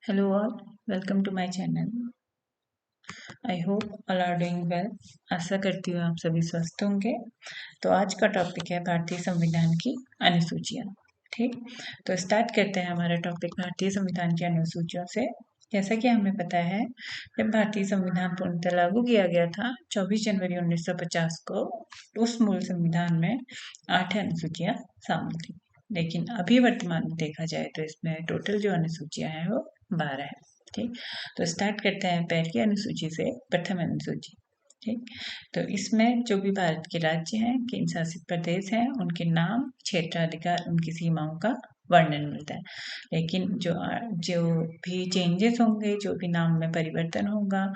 Hello all, welcome to my channel. I hope all are doing well. आशा करती हूँ आप सभी स्वस्थ होंगे। तो आज का टॉपिक है भारतीय संविधान की अनुसूचियाँ। ठीक, तो स्टार्ट करते हैं हमारा टॉपिक भारतीय संविधान की अनुसूचियों से। जैसा कि हमें पता है, जब भारतीय संविधान पूर्णतः लागू किया गया था 24 जनवरी 1950 को, उस मूल संविधान में 8 अनुसूचियाँ शामिल थी। लेकिन अभी वर्तमान में देखा जाए तो इसमें टोटल जो अनुसूचियाँ हैं वो 12 है। ठीक, तो स्टार्ट करते हैं पहली अनुसूची से, प्रथम अनुसूची। ठीक, तो इसमें जो भी भारत के राज्य हैं, केंद्र शासित प्रदेश हैं, उनके नाम, क्षेत्राधिकार, उनकी सीमाओं का वर्णन मिलता है। लेकिन जो भी चेंजेस होंगे, जो भी नाम में परिवर्तन होगा,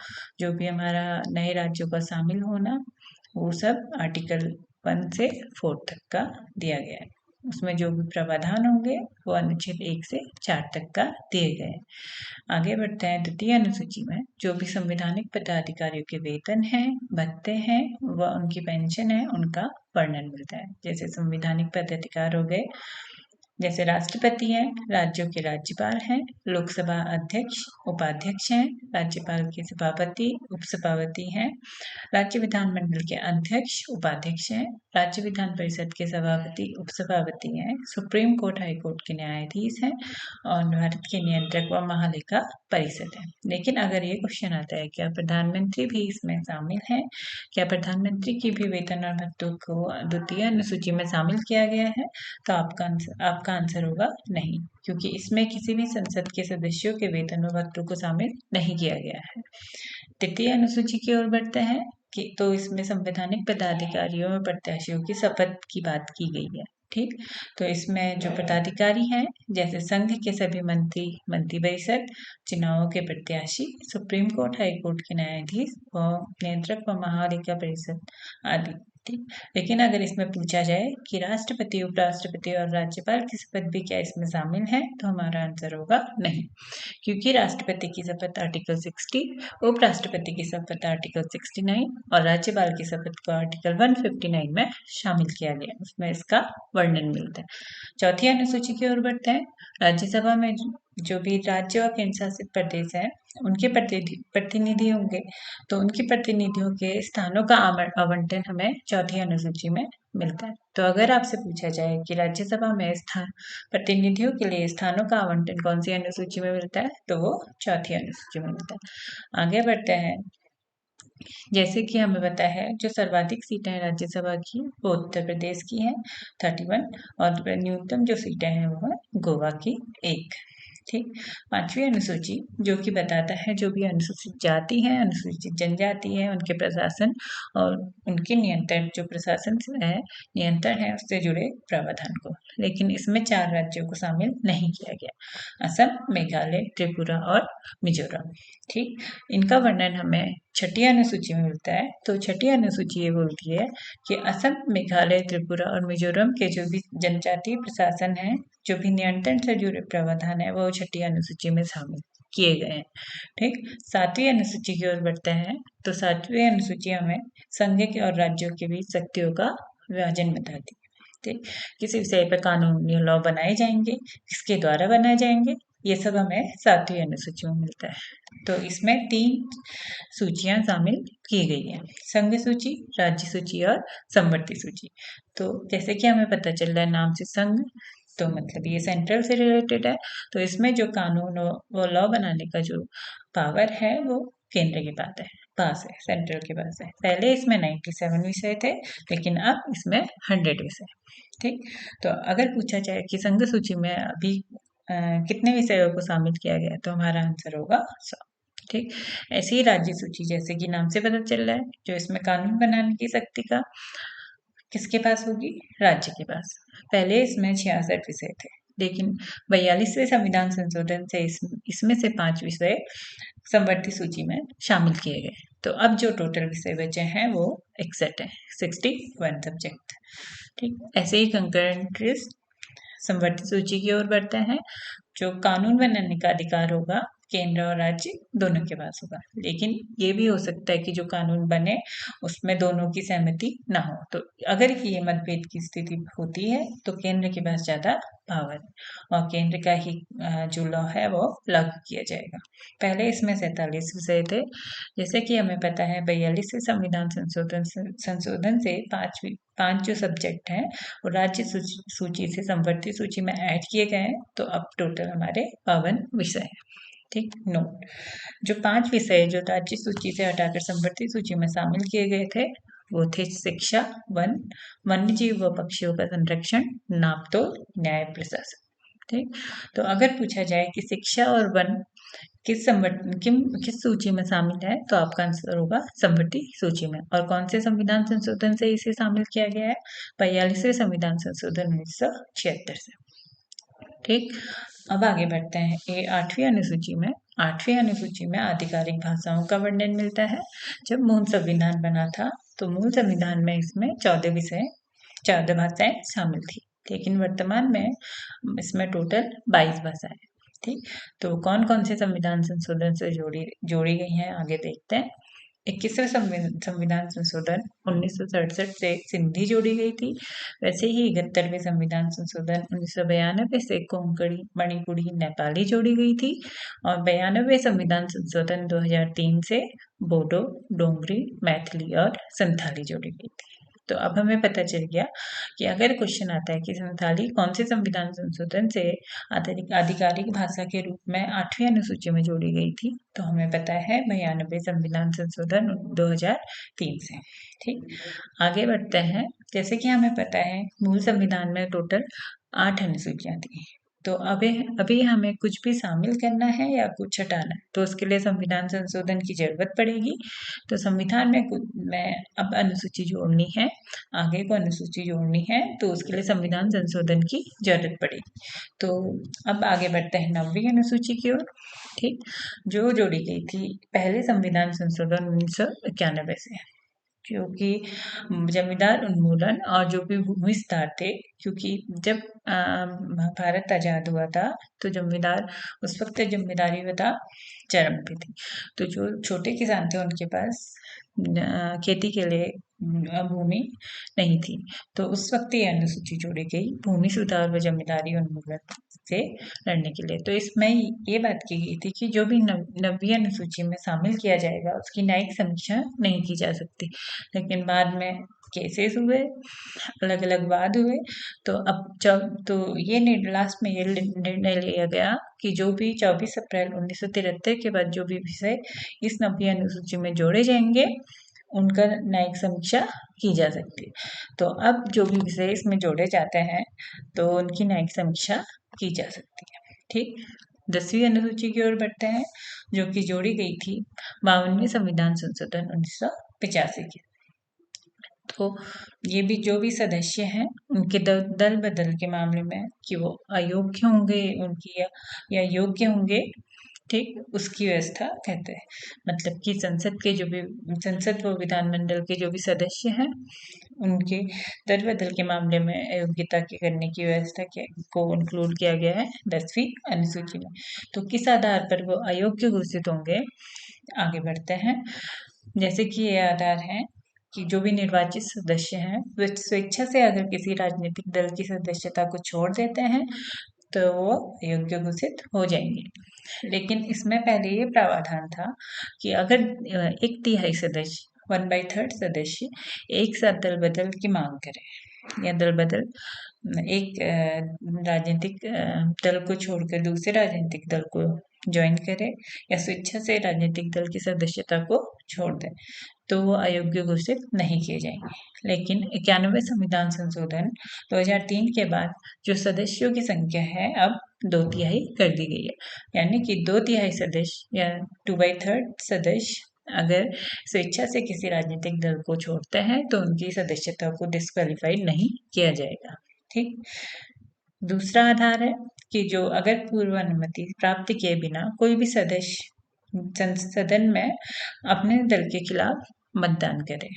जो भी हमारा नए राज्यों का शामिल होना, वो सब आर्टिकल 1 से 4 तक का दिया गया है। उसमें जो भी प्रावधान होंगे वो अनुच्छेद 1 से 4 तक का दिए गए हैं। आगे बढ़ते हैं द्वितीय अनुसूची में। जो भी संवैधानिक पदाधिकारियों के वेतन हैं, भत्ते हैं व उनकी पेंशन है, उनका वर्णन मिलता है। जैसे संवैधानिक पदाधिकार हो गए, जैसे राष्ट्रपति हैं, राज्यों के राज्यपाल हैं, लोकसभा अध्यक्ष, उपाध्यक्ष हैं, राज्यपाल के सभापति, उपसभापति हैं, राज्य विधानमंडल के अध्यक्ष, उपाध्यक्ष हैं, राज्य विधान परिषद के सभापति, उपसभापति हैं, सुप्रीम कोर्ट, हाई कोर्ट के न्यायाधीश हैं और भारत के नियंत्रक व महालेखा परिषद है। लेकिन अगर ये क्वेश्चन आता है क्या प्रधानमंत्री भी इसमें शामिल है, क्या प्रधानमंत्री की भी वेतन और भत्तों को द्वितीय अनुसूची में शामिल किया गया है, तो आपका आंसर होगा नहीं, क्योंकि इसमें किसी भी संसद के सदस्यों के वेतन व भत्तों को शामिल नहीं किया गया है। तृतीय अनुसूची की ओर बढ़ते हैं कि तो इसमें संवैधानिक पदाधिकारियों और प्रत्याशियों की शपथ की बात की गई है। ठीक, तो इसमें जो पदाधिकारी हैं, जैसे संघ के सभी मंत्री परिषद, चुनावों के प्रत्याशी, सुप्रीम कोर्ट, हाई कोर्ट के न्यायाधीश व नियंत्रक व महालेखा परिषद आदि। ठीक, लेकिन अगर इसमें पूछा जाए कि राष्ट्रपति, उपराष्ट्रपति और राज्यपाल की शपथ भी क्या इसमें शामिल है, तो हमारा आंसर होगा नहीं, क्योंकि राष्ट्रपति की शपथ आर्टिकल 60, उपराष्ट्रपति की शपथ आर्टिकल 69 और राज्यपाल की शपथ को आर्टिकल 159 में शामिल किया गया, उसमें इसका वर्णन मिलता है। चौथी अनुसूची की ओर बढ़ते हैं। राज्यसभा में जो भी राज्य और केंद्र शासित प्रदेश है, उनके प्रतिनिधि होंगे, तो उनके प्रतिनिधियों के स्थानों का आवंटन हमें चौथी अनुसूची में मिलता है। तो अगर आपसे पूछा जाए कि राज्यसभा में प्रतिनिधियों के लिए स्थानों का आवंटन कौन सी अनुसूची में मिलता है, तो वो चौथी अनुसूची में मिलता है। आगे बढ़ते हैं। जैसे कि हमें पता है, जो सर्वाधिक सीटें हैं राज्यसभा की, वो उत्तर प्रदेश की हैं 31, और न्यूनतम जो सीटें हैं वो है गोवा की 1। ठीक, पांचवी अनुसूची जो कि बताता है जो भी अनुसूचित जाति है, अनुसूचित जनजाति है, उनके प्रशासन और उनके नियंत्रण, जो प्रशासन है, नियंत्रण है, उससे जुड़े प्रावधान को। लेकिन इसमें 4 राज्यों को शामिल नहीं किया गया, असम, मेघालय, त्रिपुरा और मिजोरम। ठीक, इनका वर्णन हमें छठी अनुसूची में मिलता है। तो छठी अनुसूची ये बोलती है कि असम, मेघालय, त्रिपुरा और मिजोरम के जो भी जनजातीय प्रशासन है, जो भी नियंत्रण से जुड़े प्रावधान है, वो छठी अनुसूची में शामिल किए गए हैं। ठीक, सातवीं अनुसूची की ओर बढ़ते हैं। तो सातवीं अनुसूची हमें संघ के और राज्यों के बीच शक्तियों का विभाजन बताती है। ठीक, किस विषय पर कानून या लॉ बनाए जाएंगे, किसके द्वारा बनाए जाएंगे, ये सब हमें सातवीं अनुसूची में मिलता है। तो इसमें 3 सूचियां शामिल की गई हैं, संघ सूची, राज्य सूची और समवर्ती सूची। तो जैसे कि हमें पता चल रहा है नाम से संघ, तो मतलब ये सेंट्रल से रिलेटेड है। तो इसमें जो कानून वो लॉ बनाने का जो पावर है, वो केंद्र के पास है, सेंट्रल के पास है। पहले इसमें 97 विषय थे, लेकिन अब इसमें 100 विषय। ठीक, तो अगर पूछा जाए कि संघ सूची में अभी कितने विषयों को शामिल किया गया, तो हमारा आंसर होगा 100। ठीक, ऐसी ही राज्य सूची, जैसे कि नाम से पता चल रहा है, जो इसमें कानून बनाने की शक्ति का किसके पास होगी, राज्य के पास। पहले इसमें 66 विषय थे, लेकिन 42वें संविधान संशोधन से इसमें से 5 विषय समवर्ती सूची में शामिल किए गए। तो अब जो टोटल विषय बचे हैं वो 61 है, 61 सब्जेक्ट। ठीक, ऐसे ही कंकरेंट समवर्ती सूची की ओर बढ़ते हैं। जो कानून बनाने का अधिकार होगा केंद्र और राज्य दोनों के पास होगा। लेकिन ये भी हो सकता है कि जो कानून बने उसमें दोनों की सहमति ना हो। तो अगर ये मतभेद की स्थिति होती है तो केंद्र के पास ज्यादा पावर है और केंद्र का ही जो लॉ है वो लागू किया जाएगा। पहले इसमें 47 विषय थे, जैसे कि हमें पता है 42वें संविधान संशोधन से पांच जो सब्जेक्ट हैं वो राज्य सूची से संवर्ती सूची में ऐड किए गए हैं। तो अब टोटल हमारे 52 विषय हैं। ठीक, नोट, जो 5 विषय जो राज्य सूची से हटाकर संवर्ती सूची में शामिल किए गए थे वो थे शिक्षा, वन, वन्य जीव व पक्षियों का संरक्षण, नापतोल, न्याय प्रशासन। ठीक, तो अगर पूछा जाए कि शिक्षा और वन किस सूची में शामिल है तो आपका आंसर होगा संवर्ती सूची में। और कौन से संविधान संशोधन से इसे शामिल किया गया है? 42वें संविधान संशोधन 1976 से। ठीक, अब आगे बढ़ते हैं। 8वीं अनुसूची में 8वीं अनुसूची में आधिकारिक भाषाओं का वर्णन मिलता है। जब मूल संविधान बना था तो मूल संविधान में इसमें 14 भाषाएं शामिल थी, लेकिन वर्तमान में इसमें टोटल 22 भाषाएं। ठीक, तो कौन कौन से संविधान संशोधन से जोड़ी गई हैं आगे देखते हैं। 21वें संविधान संशोधन 1967 से सिंधी जोड़ी गई थी। वैसे ही 71वें संविधान संशोधन 1992 से कोंकणी, मणिपुरी, नेपाली जोड़ी गई थी। और 92वें संविधान संशोधन 2003 से बोडो, डोगरी, मैथिली और संथाली जोड़ी गई थी। तो अब हमें पता चल गया कि अगर क्वेश्चन आता है कि संथाली कौन से संविधान संशोधन से आधिकारिक भाषा के रूप में 8वीं अनुसूची में जोड़ी गई थी, तो हमें पता है 92वें संविधान संशोधन 2003 से। ठीक, आगे बढ़ते हैं। जैसे कि हमें पता है मूल संविधान में टोटल 8 अनुसूचियां थी। तो अभी हमें कुछ भी शामिल करना है या कुछ हटाना है तो उसके लिए संविधान संशोधन की जरूरत पड़ेगी। तो संविधान में अब अनुसूची जोड़नी है, आगे को अनुसूची जोड़नी है तो उसके लिए संविधान संशोधन की जरूरत पड़ेगी। तो अब आगे बढ़ते हैं 9वीं अनुसूची की ओर। ठीक, जो जोड़ी गई थी पहले संविधान संशोधन 1991 से, क्योंकि जमींदार उन्मूलन और जो भी भूमिस्तार थे, क्योंकि जब भारत आजाद हुआ था तो जमींदार उस वक्त जमींदारी प्रथा चरम पे थी। तो जो छोटे किसान थे उनके पास खेती के लिए भूमि नहीं थी, तो उस वक्त ये अनुसूची जोड़ी गई भूमि सुधार व जमींदारी उन्मूलन से लड़ने के लिए। तो इसमें ये बात की गई थी कि जो भी 9वीं अनुसूची में शामिल किया जाएगा उसकी न्यायिक समीक्षा नहीं की जा सकती। लेकिन बाद में केसेस हुए, अलग अलग वाद हुए, तो अब ये लास्ट में ये निर्णय लिया गया कि जो भी 24 अप्रैल 1973 के बाद जो भी विषय इस 9वीं अनुसूची में जोड़े जाएंगे उनका न्यायिक समीक्षा की जा सकती है। तो अब जो भी विषय इसमें जोड़े जाते हैं तो उनकी न्यायिक समीक्षा की जा सकती है। ठीक, 10वीं अनुसूची की ओर बढ़ते हैं, जो कि जोड़ी गई थी 52वें संविधान संशोधन 1985 की। तो ये भी जो भी सदस्य हैं उनके दल बदल के मामले में कि वो अयोग्य होंगे उनकी या योग्य होंगे, ठीक, उसकी व्यवस्था कहते हैं। मतलब कि संसद व विधानमंडल के जो भी सदस्य हैं उनके दल बदल के मामले में अयोग्यता के करने की व्यवस्था को इंक्लूड किया गया है 10वीं अनुसूची में। तो किस आधार पर वो अयोग्य घोषित होंगे, आगे बढ़ते हैं। जैसे कि ये आधार है कि जो भी निर्वाचित सदस्य हैं वे स्वेच्छा से अगर किसी राजनीतिक दल की सदस्यता को छोड़ देते हैं तो वो अयोग्य घोषित हो जाएंगे। लेकिन इसमें पहले ये प्रावधान था कि अगर 1/3 सदस्य 1/3 सदस्य एक साथ दल बदल की मांग करें या दल बदल एक राजनीतिक दल को छोड़कर दूसरे राजनीतिक दल को ज्वाइन करे या स्वेच्छा से राजनीतिक दल की सदस्यता को छोड़ दे तो वो अयोग्य घोषित नहीं किए जाएंगे। लेकिन 91वें संविधान संशोधन 2003 के बाद जो सदस्यों की संख्या है अब 2/3 कर दी गई है, यानी कि 2/3 सदस्य या 2/3 सदस्य अगर स्वेच्छा से किसी राजनीतिक दल को छोड़ते हैं तो उनकी सदस्यता को डिस्क्वालीफाइड नहीं किया जाएगा। ठीक, दूसरा आधार है कि जो अगर पूर्व अनुमति प्राप्त किए बिना कोई भी सदस्य सदन में अपने दल के खिलाफ मतदान करे,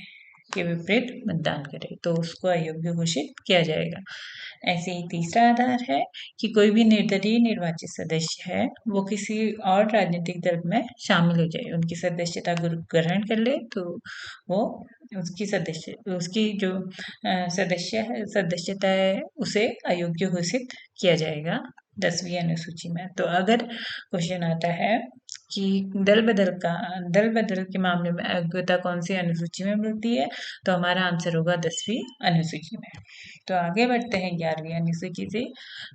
के विपरीत मतदान करे तो उसको अयोग्य घोषित किया जाएगा। ऐसे ही तीसरा आधार है कि कोई भी निर्दलीय निर्वाचित सदस्य है वो किसी और राजनीतिक दल में शामिल हो जाए, उनकी सदस्यता ग्रहण कर ले तो वो उसकी जो सदस्यता है उसे अयोग्य घोषित किया जाएगा 10वीं अनुसूची में। तो अगर क्वेश्चन आता है कि दल बदल के मामले में अयोग्यता कौन सी अनुसूची में मिलती है, तो हमारा आंसर होगा 10वीं अनुसूची में। तो आगे बढ़ते हैं 11वीं अनुसूची से,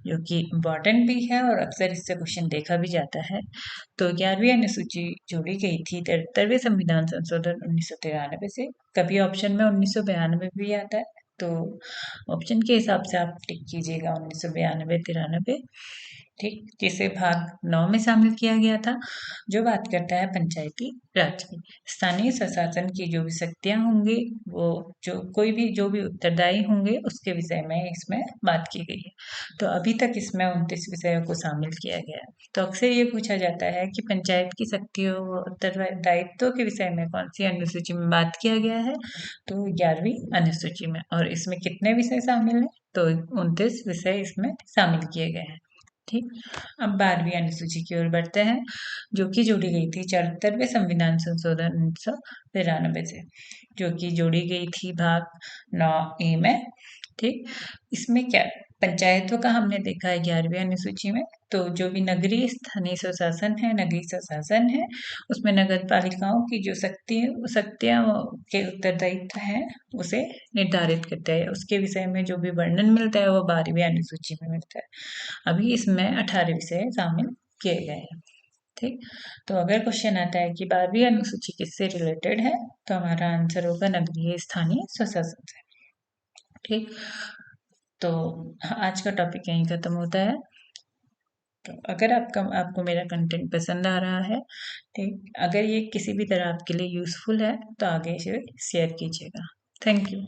जो कि इम्पोर्टेंट भी है और अक्सर इससे क्वेश्चन देखा भी जाता है। तो 11वीं अनुसूची जोड़ी गई थी 73वें संविधान संशोधन 1993 से। कभी ऑप्शन में 1992 भी आता है, तो ऑप्शन के हिसाब से आप टिक कीजिएगा 1992 93, ठीक, जिसे भाग 9 में शामिल किया गया था, जो बात करता है पंचायती राज की। स्थानीय स्वशासन की जो भी शक्तियां होंगी वो जो भी उत्तरदायी होंगे उसके विषय में इसमें बात की गई है। तो अभी तक इसमें 29 विषयों को शामिल किया गया है। तो अक्सर ये पूछा जाता है कि पंचायत की शक्तियों व उत्तरदायित्व के विषय में कौन सी अनुसूची में बात किया गया है, तो 11वीं अनुसूची में। और इसमें कितने विषय शामिल हैं, तो 29 विषय इसमें शामिल किए गए हैं, ठीक। अब 12वीं अनुसूची की ओर बढ़ते हैं, जो कि जोड़ी गई थी 74वें संविधान संशोधन 1993 से, जो कि जोड़ी गई थी भाग 9A में, ठीक। इसमें क्या पंचायतों का हमने देखा है 11वीं अनुसूची में, तो जो भी नगरीय स्थानीय स्वशासन है उसमें नगर पालिकाओं की जो शक्तियां के उत्तरदायित्व हैं उसे निर्धारित करता है। उसके विषय में जो भी वर्णन मिलता है वो 12वीं अनुसूची में मिलता है। अभी इसमें 18 विषय शामिल किए गए हैं, ठीक। तो अगर क्वेश्चन आता है कि 12वीं अनुसूची किससे रिलेटेड है, तो हमारा आंसर होगा नगरीय स्थानीय स्वशासन से, ठीक। तो आज का टॉपिक यहीं खत्म होता है। तो अगर आपको मेरा कंटेंट पसंद आ रहा है, ठीक, अगर ये किसी भी तरह आपके लिए यूज़फुल है तो आगे इसे शेयर कीजिएगा। Thank you.